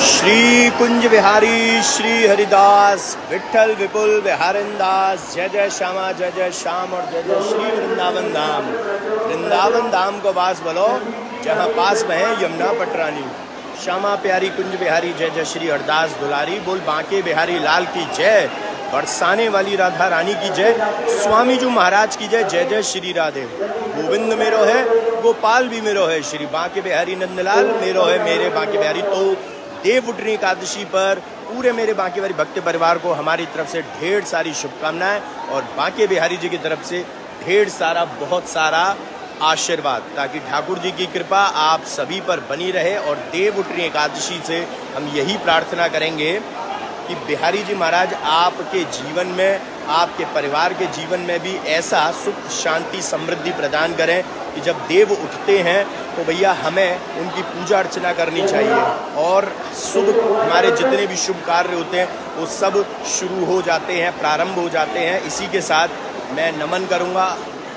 श्री कुंज बिहारी श्री हरिदास विठल विपुल बिहारिंदास, जय जय श्यामा जय जय श्याम और जय जय श्री वृंदावन धाम। वृंदावन धाम को वास बोलो जहाँ पास में है यमुना पटरानी। श्यामा प्यारी कुंज बिहारी जय जय श्री हरदास दुलारी, बोल बांके बिहारी लाल की जय। बरसाने वाली राधा रानी की जय, स्वामी जी महाराज की जय, जय जय श्री राधे। गोविंद मेरो है, गोपाल भी मेरो है, श्री बांके बिहारी नंदलाल मेरो है, मेरे बांके बिहारी। तो देव उठनी एकादशी पर पूरे मेरे बांके बिहारी भक्त परिवार को हमारी तरफ से ढेर सारी शुभकामनाएं और बांके बिहारी जी की तरफ से ढेर सारा बहुत सारा आशीर्वाद, ताकि ठाकुर जी की कृपा आप सभी पर बनी रहे। और देव उठनी एकादशी से हम यही प्रार्थना करेंगे कि बिहारी जी महाराज आपके जीवन में, आपके परिवार के जीवन में भी ऐसा सुख शांति समृद्धि प्रदान करें कि जब देव उठते हैं तो भैया हमें उनकी पूजा अर्चना करनी चाहिए और शुभ, हमारे जितने भी शुभ कार्य होते हैं वो सब शुरू हो जाते हैं, प्रारंभ हो जाते हैं। इसी के साथ मैं नमन करूँगा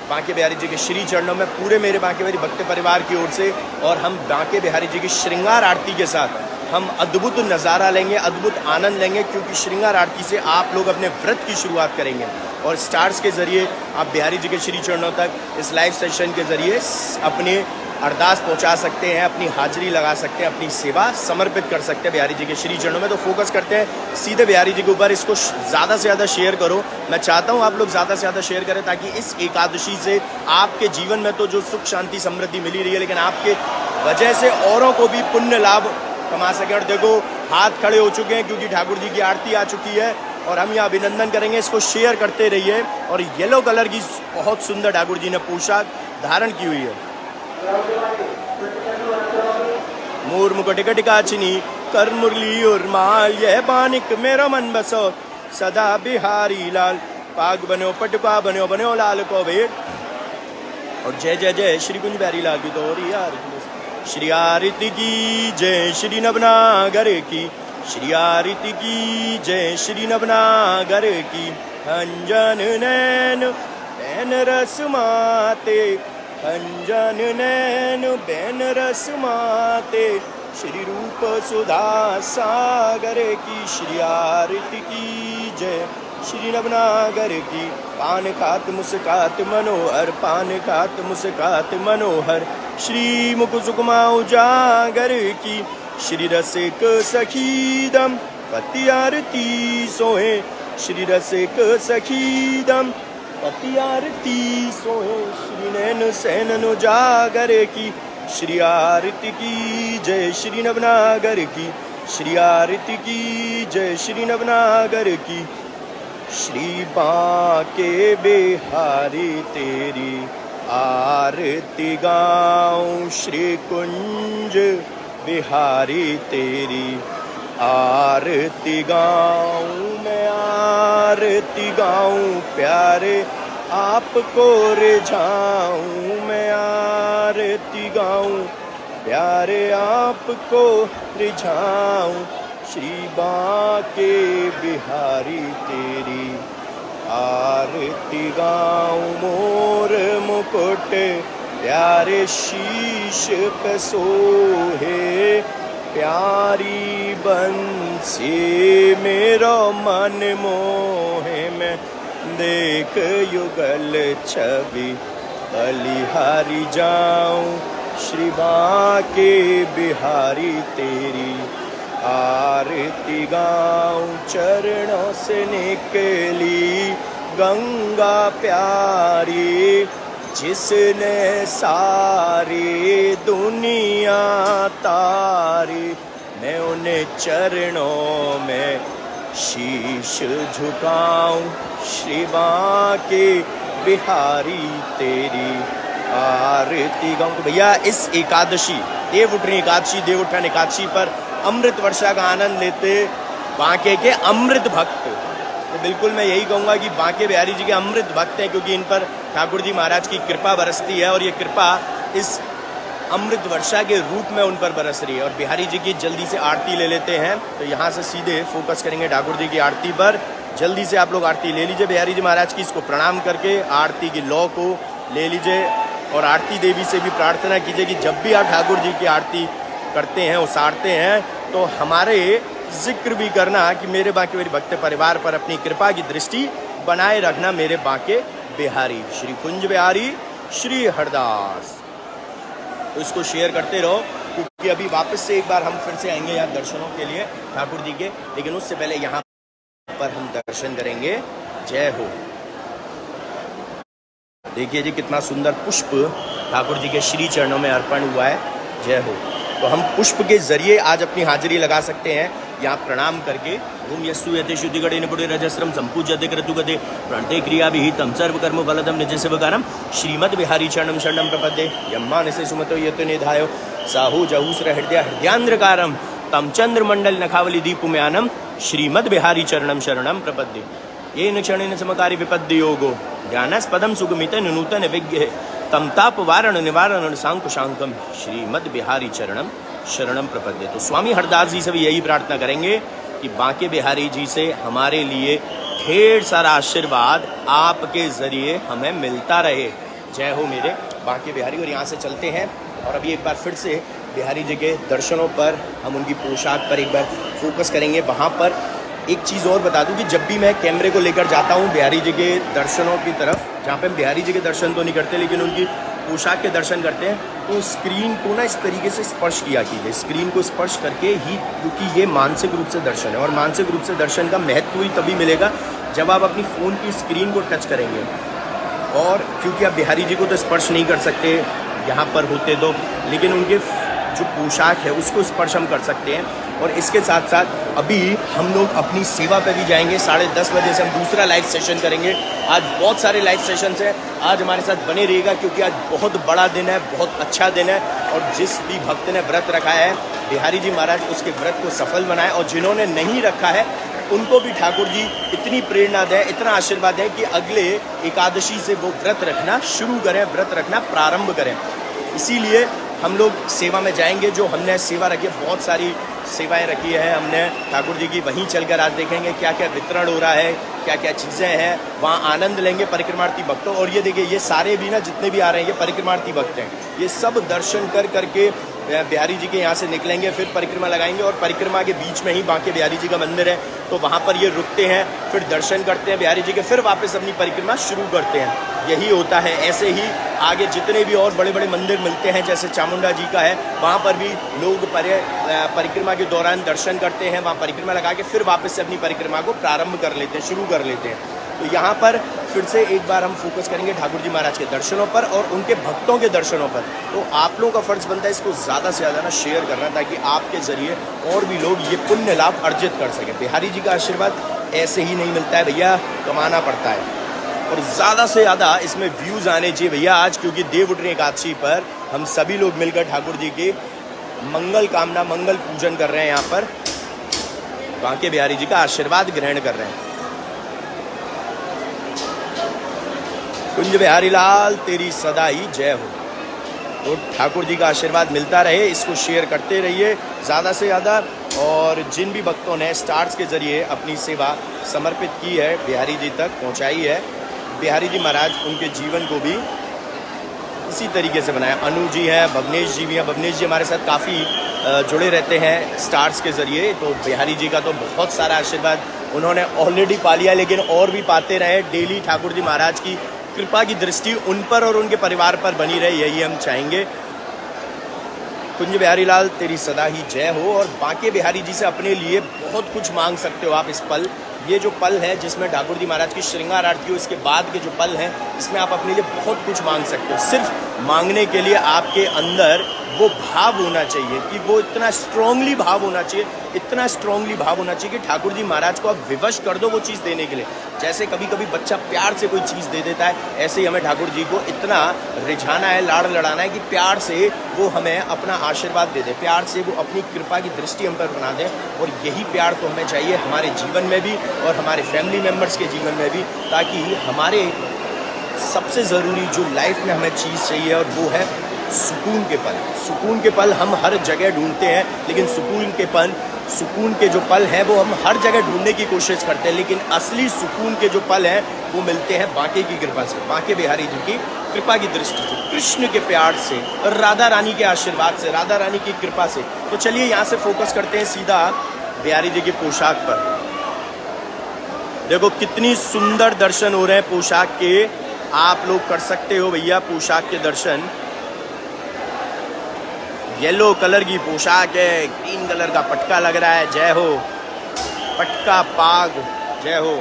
बांके बिहारी जी के श्री चरणों में पूरे मेरे बांके बिहारी भक्त परिवार की ओर से। और हम बांके बिहारी जी की श्रृंगार आरती के साथ हम अद्भुत नज़ारा लेंगे, अद्भुत आनंद लेंगे, क्योंकि श्रृंगार आरती से आप लोग अपने व्रत की शुरुआत करेंगे और स्टार्स के जरिए आप बिहारी जी के श्री चरणों तक इस लाइव सेशन के जरिए अपनी अरदास पहुंचा सकते हैं, अपनी हाजिरी लगा सकते हैं, अपनी सेवा समर्पित कर सकते हैं बिहारी जी के श्री चरणों में। तो फोकस करते हैं सीधे बिहारी जी के ऊपर, इसको ज़्यादा से ज़्यादा शेयर करो। मैं चाहता हूँ आप लोग ज़्यादा से ज़्यादा शेयर करें, ताकि इस एकादशी से आपके जीवन में तो जो सुख शांति समृद्धि मिली रही है, लेकिन आपके वजह से औरों को भी पुण्य लाभ कमा सकें। और देखो हाथ खड़े हो चुके हैं क्योंकि ठाकुर जी की आरती आ चुकी है और हम यहाँ अभिनंदन करेंगे। इसको शेयर करते रहिए। और येलो कलर की बहुत सुंदर ठाकुर जी ने पोशाक धारण की हुई है। मोर मुकुट टिकाचिनी कर मुरली और माल, यह बानिक मेरा मन बसो सदा बिहारी लाल। पाग बनो पटुका बनो बनो लाल को भेड़। और जय जय जय श्री कुंज बिहारी लाल की तोरी यार। श्री आरती की जय श्री नवनागर की, श्री आरती की जय श्री नवनागर की। अंजन नैन बैन रस माते, अंजन नैन बैन रस माते, श्री रूप सुधा सागर की। श्री आरती की जय श्री नवनागर की। पान खात मुस्कात मनोहर, पान खात मुस्कात मनोहर, श्री मुख सुकुमा उजागर की। श्री रसिक सखीदम पति आरती सोहे, श्री रसिक सखीदम पति आरती सोहे, श्री नैन सैनन उजागर की। श्री आरती की जय श्री नवनागर की, श्री आरती की जय श्री नवनागर की। श्री बांके बिहारी तेरी आरती गाऊं, श्री कुंज बिहारी तेरी आरती गाऊं। मैं आरती गाऊं प्यारे आपको रिझाऊं, मैं आरती गाऊं प्यारे आपको रिझाऊं। श्री बांके बिहारी तेरी आरती गाऊं। मोर मुकुट प्यारे शीश पे सोहे, प्यारी बंसी मेरो मन मोहे। मैं देख युगल छवि बलिहारी जाऊं, श्री बांके बिहारी तेरी आरती गाऊं। चरणों से निकली गंगा प्यारी, जिसने सारी दुनिया तारी। मैं उन्हें चरणों में शीश झुकाऊं, श्री बांके बिहारी तेरी आरती गाऊं। तो भैया इस एकादशी देव उठनी एकादशी, देव उठान एकादशी पर अमृत वर्षा का आनंद लेते बांके के अमृत भक्त। तो बिल्कुल मैं यही कहूँगा कि बांके बिहारी जी के अमृत भक्त हैं, क्योंकि इन पर ठाकुर जी महाराज की कृपा बरसती है और ये कृपा इस अमृत वर्षा के रूप में उन पर बरस रही है। और बिहारी जी की जल्दी से आरती ले लेते हैं। तो यहाँ से सीधे फोकस करेंगे ठाकुर जी की आरती पर। जल्दी से आप लोग आरती ले लीजिए बिहारी जी महाराज की, इसको प्रणाम करके आरती की लौ को ले लीजिए। और आरती देवी से भी प्रार्थना कीजिए कि जब भी आप ठाकुर जी की आरती करते हैं, उसारते हैं, तो हमारे जिक्र भी करना कि मेरे बांके बिहारी भक्त परिवार पर अपनी कृपा की दृष्टि बनाए रखना मेरे बांके बिहारी श्री कुंज बिहारी श्री हरदास। तो इसको शेयर करते रहो, क्योंकि अभी वापस से एक बार हम फिर से आएंगे यहाँ दर्शनों के लिए ठाकुर जी के, लेकिन उससे पहले यहाँ पर हम दर्शन करेंगे। जय हो। देखिए जी कितना सुंदर पुष्प ठाकुर जी के श्री चरणों में अर्पण हुआ है। जय हो। तो हम पुष्प के जरिए आज अपनी हाजिरी लगा सकते हैं यहाँ प्रणाम करके। ओम यस्सु यते शुद्धि गणे निपुणे रजस्रम संपूज्यते क्रतुगते प्रणते क्रिया विहितम सर्व कर्म फलदम निज सेवकारम श्रीमद बिहारी चरणम शरणम प्रपद्ये यम्मानसे सुमतो यतो निधायो साहू जहूसर हृदय हृदयांध्रकारम तम चंद्र मंडल नखावली दीपुम्यानम श्रीमद बिहारी चरणम शरणम प्रपद्ये येन क्षणेन समकारि विपद्य योगो ज्ञानास्पदम सुगमित नूतन विज्ञ तम ताप वारण निवारण सांकुशांकम श्रीमद बिहारी चरणम शरणम प्रपद्ये। तो स्वामी हरदास जी से भी यही प्रार्थना करेंगे कि बांके बिहारी जी से हमारे लिए ढेर सारा आशीर्वाद आपके जरिए हमें मिलता रहे। जय हो मेरे बांके बिहारी। और यहाँ से चलते हैं और अभी एक बार फिर से बिहारी जी के दर्शनों पर हम उनकी पोशाक पर एक बार फोकस करेंगे। वहाँ पर एक चीज़ और बता दूं कि जब भी मैं कैमरे को लेकर जाता हूँ बिहारी जी के दर्शनों की तरफ, जहाँ पे हम बिहारी जी के दर्शन तो नहीं करते लेकिन उनकी पोशाक के दर्शन करते हैं, तो स्क्रीन को ना इस तरीके से स्पर्श किया कीजिए। स्क्रीन को स्पर्श करके ही, क्योंकि ये मानसिक रूप से दर्शन है और मानसिक रूप से दर्शन का महत्व ही तभी मिलेगा जब आप अपनी फ़ोन की स्क्रीन को टच करेंगे। और क्योंकि आप बिहारी जी को तो स्पर्श नहीं कर सकते यहाँ पर होते तो, लेकिन उनके जो पोशाक है उसको स्पर्श हम कर सकते हैं। और इसके साथ साथ अभी हम लोग अपनी सेवा पे भी जाएंगे। 10:30 बजे से हम दूसरा लाइव सेशन करेंगे। आज बहुत सारे लाइव सेशंस हैं, आज हमारे साथ बने रहिएगा क्योंकि आज बहुत बड़ा दिन है, बहुत अच्छा दिन है। और जिस भी भक्त ने व्रत रखा है बिहारी जी महाराज उसके व्रत को सफल बनाए, और जिन्होंने नहीं रखा है उनको भी ठाकुर जी इतनी प्रेरणा दें, इतना आशीर्वाद दें कि अगले एकादशी से वो व्रत रखना शुरू करें, व्रत रखना प्रारंभ करें। इसीलिए हम लोग सेवा में जाएंगे। जो हमने सेवा रखी है, बहुत सारी सेवाएं रखी है हमने ठाकुर जी की, वहीं चलकर आज देखेंगे क्या क्या वितरण हो रहा है, क्या क्या चीज़ें हैं, वहाँ आनंद लेंगे परिक्रमार्थी भक्तों। और ये देखिए ये सारे भी ना जितने भी आ रहे हैं ये परिक्रमार्थी भक्त हैं, ये सब दर्शन कर करके बिहारी जी के यहाँ से निकलेंगे, फिर परिक्रमा लगाएंगे और परिक्रमा के बीच में ही बांके बिहारी जी का मंदिर है, तो वहाँ पर ये रुकते हैं, फिर दर्शन करते हैं बिहारी जी के, फिर वापस अपनी परिक्रमा शुरू करते हैं। यही होता है। ऐसे ही आगे जितने भी और बड़े बड़े मंदिर मिलते हैं, जैसे चामुंडा जी का है, वहाँ पर भी लोग परिक्रमा के दौरान दर्शन करते हैं, वहाँ परिक्रमा लगा के फिर वापस से अपनी परिक्रमा को प्रारंभ कर लेते हैं, शुरू कर लेते हैं। तो यहाँ पर फिर से एक बार हम फोकस करेंगे ठाकुर जी महाराज के दर्शनों पर और उनके भक्तों के दर्शनों पर। तो आप लोगों का फर्ज बनता है इसको ज़्यादा से ज़्यादा ना शेयर करना, ताकि आपके ज़रिए और भी लोग ये पुण्य लाभ अर्जित कर सकें। बिहारी जी का आशीर्वाद ऐसे ही नहीं मिलता है भैया, कमाना पड़ता है। और ज़्यादा से ज़्यादा इसमें व्यूज़ आने चाहिए भैया आज, क्योंकि देव उठनी एकादशी पर हम सभी लोग मिलकर ठाकुर जी के मंगल कामना, मंगल पूजन कर रहे हैं। यहाँ पर बांके बिहारी जी का आशीर्वाद ग्रहण कर रहे हैं। कुंज बिहारी लाल तेरी सदा ही जय हो। तो ठाकुर जी का आशीर्वाद मिलता रहे, इसको शेयर करते रहिए ज़्यादा से ज़्यादा। और जिन भी भक्तों ने स्टार्स के ज़रिए अपनी सेवा समर्पित की है, बिहारी जी तक पहुंचाई है, बिहारी जी महाराज उनके जीवन को भी इसी तरीके से बनाया। अनु जी हैं, भवनेश जी भी हैं। भवनेश जी हमारे साथ काफ़ी जुड़े रहते हैं स्टार्स के ज़रिए। तो बिहारी जी का तो बहुत सारा आशीर्वाद उन्होंने ऑलरेडी पा लिया, लेकिन और भी पाते रहे। डेली ठाकुर जी महाराज की कृपा की दृष्टि उन पर और उनके परिवार पर बनी रहे, यही हम चाहेंगे। कुंज बिहारी लाल तेरी सदा ही जय हो। और बांके बिहारी जी से अपने लिए बहुत कुछ मांग सकते हो आप इस पल। ये जो पल है जिसमें ठाकुर जी महाराज की श्रृंगार आरती हो, इसके बाद के जो पल हैं इसमें आप अपने लिए बहुत कुछ मांग सकते हो। सिर्फ मांगने के लिए आपके अंदर वो भाव होना चाहिए कि वो इतना स्ट्रांगली भाव होना चाहिए, इतना स्ट्रांगली भाव होना चाहिए कि ठाकुर जी महाराज को आप विवश कर दो वो चीज़ देने के लिए। जैसे कभी कभी बच्चा प्यार से कोई चीज़ दे देता है, ऐसे ही हमें ठाकुर जी को इतना रिझाना है, लाड़ लड़ाना है कि प्यार से वो हमें अपना आशीर्वाद दे दे, प्यार से वो अपनी कृपा की दृष्टि हम पर बना दें। और यही प्यार तो हमें चाहिए हमारे जीवन में भी और हमारे फैमिली मेम्बर्स के जीवन में भी, ताकि हमारे सबसे ज़रूरी जो लाइफ में हमें चीज़ चाहिए और वो है सुकून के पल। सुकून के पल हम हर जगह ढूंढते हैं, लेकिन सुकून के पल सुकून के जो पल हैं वो हम हर जगह ढूंढने की कोशिश करते हैं, लेकिन असली सुकून के जो पल हैं वो मिलते हैं बांके की कृपा से, बांके बिहारी जी की कृपा की दृष्टि से, कृष्ण के प्यार से और राधा रानी के आशीर्वाद से, राधा रानी की कृपा से। तो चलिए यहाँ से फोकस करते हैं सीधा बिहारी जी की पोशाक पर। देखो कितनी सुंदर दर्शन हो रहे हैं पोशाक के, आप लोग कर सकते हो भैया पोशाक के दर्शन। येलो कलर की पोशाक है, ग्रीन कलर का पटका लग रहा है, जय हो पटका पाग, जय हो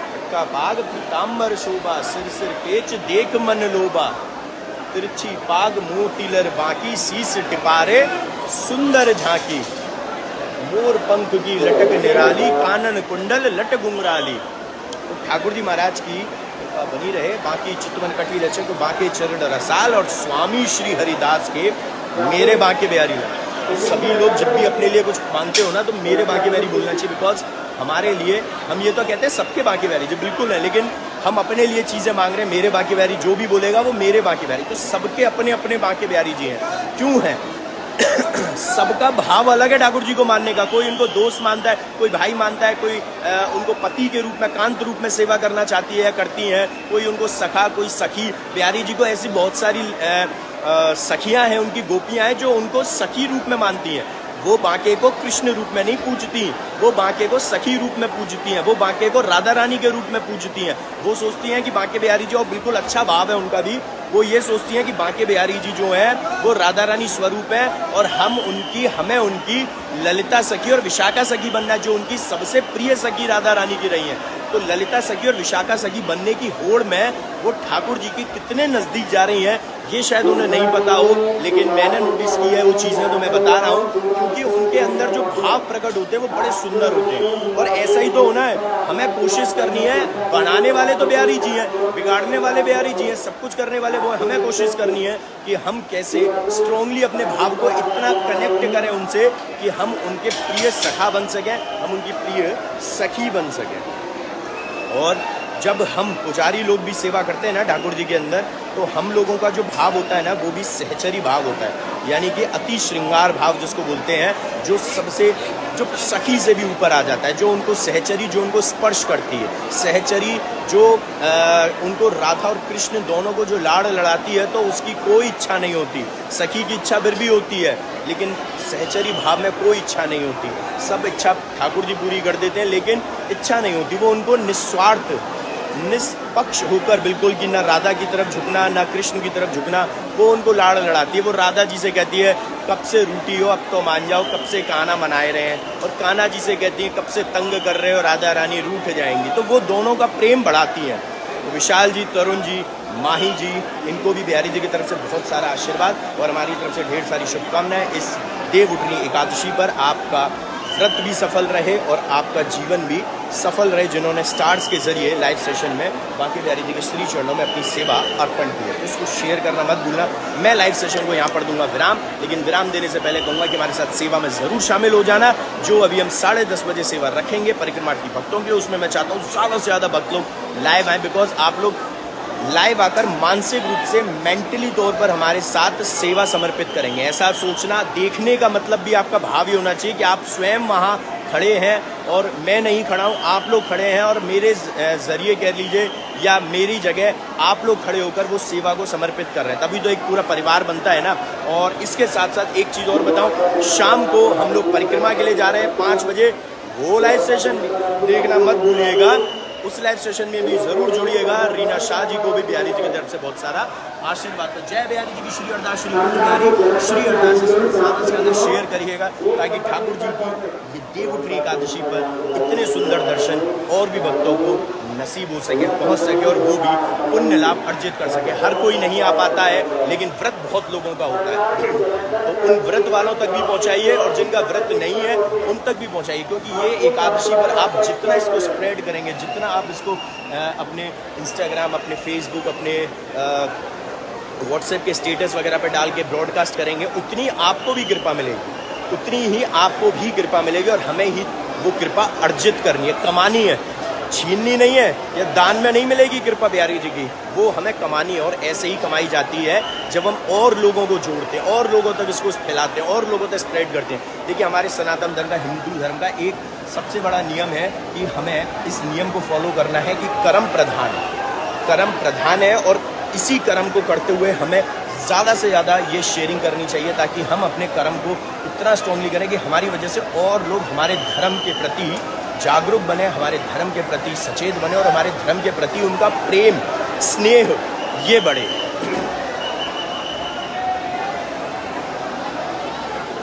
पटका पाग, पीताम्बर शोभा, सिर सिर पेच देख मन लोबा, तिरछी पाग मुंह टीलर बाकी, शीस टिपारे सुंदर झांकी, मोर पंख की लटक निराली, कानन कुंडल लट गुंगराली। तो ठाकुर जी महाराज की बनी रहे, बाकी चितवन कटी लचक, बाके चरण रसाल और स्वामी श्री हरिदास के मेरे बांके बिहारी लाल। तो सभी लोग जब भी अपने लिए कुछ मांगते हो ना तो मेरे बांके बिहारी बोलना चाहिए, बिकॉज हमारे लिए, हम ये तो कहते हैं सबके बांके बिहारी जी बिल्कुल है, लेकिन हम अपने लिए चीज़ें मांग रहे हैं मेरे बांके बिहारी, जो भी बोलेगा वो मेरे बांके बिहारी। तो सबके अपने अपने बांके बिहारी जी हैं, क्यों हैं? सबका भाव अलग है ठाकुर जी को मानने का। कोई उनको दोस्त मानता है, कोई भाई मानता है, कोई उनको पति के रूप में, कांत रूप में सेवा करना चाहती है, करती है, कोई उनको सखा, कोई सखी। बिहारी जी को ऐसी बहुत सारी सखियां हैं, उनकी गोपियां हैं जो उनको सखी रूप में मानती हैं। वो बांके को कृष्ण रूप में नहीं पूजती, वो बांके को सखी रूप में पूजती हैं, वो बांके को राधा रानी के रूप में पूजती हैं। वो सोचती हैं कि बांके बिहारी जी, और बिल्कुल अच्छा भाव है उनका भी, वो ये सोचती हैं कि बांके बिहारी जी जो है वो राधा रानी स्वरूप है और हमें उनकी ललिता सखी और विशाखा सखी बनना है, जो उनकी सबसे प्रिय सखी राधा रानी की रही है। तो ललिता सखी और विशाखा सखी बनने की होड़ में वो ठाकुर जी की कितने नज़दीक जा रही हैं, ये शायद उन्हें नहीं पता हो, लेकिन मैंने नोटिस की है वो चीज़ें, तो मैं बता रहा हूँ, क्योंकि उनके अंदर जो भाव प्रकट होते हैं वो बड़े सुंदर होते हैं। और ऐसा ही तो होना है, हमें कोशिश करनी है, बनाने वाले तो बिहारी जी हैं, बिगाड़ने वाले बिहारी जी हैं, सब कुछ करने वाले वो, हमें कोशिश करनी है कि हम कैसे स्ट्रांगली अपने भाव को इतना कनेक्ट करें उनसे कि हम उनके प्रिय सखा बन सकें, हम उनकी प्रिय सखी बन सकें। और जब हम पुजारी लोग भी सेवा करते हैं ना ठाकुर जी के अंदर, तो हम लोगों का जो भाव होता है ना वो भी सहचरी भाव होता है, यानी कि अति श्रृंगार भाव जिसको बोलते हैं, जो सबसे, जो सखी से भी ऊपर आ जाता है, जो उनको सहचरी, जो उनको स्पर्श करती है, सहचरी जो उनको राधा और कृष्ण दोनों को जो लाड़ लड़ाती है, तो उसकी कोई इच्छा नहीं होती। सखी की इच्छा फिर भी होती है, लेकिन सहचरी भाव में कोई इच्छा नहीं होती। सब इच्छा ठाकुर जी पूरी कर देते हैं, लेकिन इच्छा नहीं होती। वो उनको निस्वार्थ, निष्पक्ष होकर, बिल्कुल कि ना राधा की तरफ झुकना ना कृष्ण की तरफ झुकना, वो उनको लाड़ लड़ाती है। वो राधा जी से कहती है कब से रूठी हो, अब तो मान जाओ, कब से कान्हा मनाए रहे हैं, और कान्हा जी से कहती है कब से तंग कर रहे हो, राधा रानी रूठ जाएंगी। तो वो दोनों का प्रेम बढ़ाती हैं। तो विशाल जी, तरुण जी, माही जी, इनको भी बिहारी जी की तरफ से बहुत सारा आशीर्वाद और हमारी तरफ से ढेर सारी शुभकामनाएं। इस देव उठनी एकादशी पर आपका व्रत भी सफल रहे और आपका जीवन भी सफल रहे, जिन्होंने स्टार्स के जरिए लाइव सेशन में बांके बिहारी जी के श्री चरणों में अपनी सेवा अर्पण की है। इसको शेयर करना मत भूलना। मैं लाइव सेशन को यहाँ पर दूंगा विराम, लेकिन विराम देने से पहले कहूँगा कि हमारे साथ सेवा में ज़रूर शामिल हो जाना। जो अभी हम 10:30 बजे सेवा रखेंगे परिक्रमा की भक्तों के, उसमें मैं चाहता हूँ ज़्यादा से ज़्यादा भक्त लोग लाइव आएँ, बिकॉज आप लोग लाइव आकर मानसिक रूप से, मेंटली तौर पर हमारे साथ सेवा समर्पित करेंगे। ऐसा सोचना, देखने का मतलब भी आपका भाव ही होना चाहिए कि आप स्वयं वहाँ खड़े हैं और मैं नहीं खड़ा हूँ, आप लोग खड़े हैं और मेरे ज़रिए कह लीजिए या मेरी जगह आप लोग खड़े होकर वो सेवा को समर्पित कर रहे हैं, तभी तो एक पूरा परिवार बनता है ना। और इसके साथ साथ एक चीज़ और बताऊँ, शाम को हम लोग परिक्रमा के लिए जा रहे हैं 5 बजे, वो लाइव सेशन देखना मत भूलिएगा। उस लाइव सेशन में भी जरूर जुड़िएगा। रीना शाह जी को भी बिहारी जी की तरफ से बहुत सारा आशीर्वाद। तो जय बिहारी जी की श्री अरदास, श्री बिहारी श्री अरदास ज़्यादा से ज़्यादा शेयर करिएगा, ताकि ठाकुर जी की ये देव उठनी एकादशी पर इतने सुंदर दर्शन और भी भक्तों को नसीब हो सके, पहुंच सके, और वो भी पुण्य लाभ अर्जित कर सके। हर कोई नहीं आ पाता है, लेकिन व्रत बहुत लोगों का होता है, तो उन व्रत वालों तक भी पहुंचाइए और जिनका व्रत नहीं है उन तक भी पहुंचाइए, क्योंकि ये एकादशी पर आप जितना इसको स्प्रेड करेंगे, जितना आप इसको अपने इंस्टाग्राम, अपने फेसबुक, अपने व्हाट्सएप के स्टेटस वगैरह पे डाल के ब्रॉडकास्ट करेंगे, उतनी आपको भी कृपा मिलेगी, उतनी ही आपको भी कृपा मिलेगी, और हमें ही वो कृपा अर्जित करनी है, कमानी है। छीननी नहीं है, ये दान में नहीं मिलेगी कृपा बिहारी जी की, वो हमें कमानी है। और ऐसे ही कमाई जाती है जब हम और लोगों को जोड़ते हैं, और लोगों तक इसको फैलाते हैं, और लोगों तक स्प्रेड करते हैं। देखिए हमारे सनातन धर्म का, हिंदू धर्म का एक सबसे बड़ा नियम है कि हमें इस नियम को फॉलो करना है कि कर्म प्रधान है, और इसी कर्म को करते हुए हमें ज़्यादा से ज़्यादा ये शेयरिंग करनी चाहिए, ताकि हम अपने कर्म को इतना स्ट्रांगली करें कि हमारी वजह से और लोग हमारे धर्म के प्रति जागरूक बने, हमारे धर्म के प्रति सचेत बने, और हमारे धर्म के प्रति उनका प्रेम स्नेह ये बढ़े।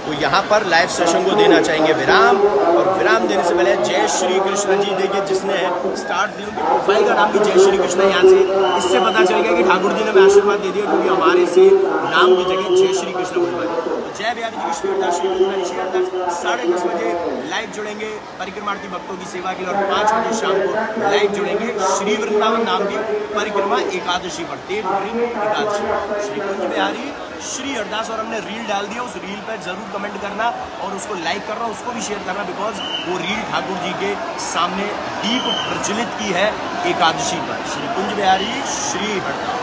तो यहाँ पर लाइव सेशन को देना चाहेंगे विराम, और विराम देने से पहले जय श्री कृष्ण जी। देखिए जिसने स्टार्ट दी उनकी प्रोफाइल का नाम भी जय श्री कृष्ण है। यहाँ से इससे पता चल गया कि ठाकुर जी ने हमें आशीर्वाद दे दिया, क्योंकि हमारे से नाम की जगह जय श्री कृष्ण बोलवाए। जय बिहारी जी की श्री अरदास, श्री ऋषि अरदास 10:30 बजे लाइव जुड़ेंगे परिक्रमार्थी भक्तों की सेवा के लिए, और 5 बजे शाम को लाइव जुड़ेंगे श्री वृंदावन नाम की परिक्रमा एकादशी पर, देव एकादशी, श्री कुंज बिहारी श्री अरदास। और हमने रील डाल दिया, उस रील पर जरूर कमेंट करना और उसको लाइक करना, उसको भी शेयर करना, बिकॉज वो रील ठाकुर जी के सामने दीप प्रज्वलित की है एकादशी पर। श्री कुंज बिहारी श्री अरदास।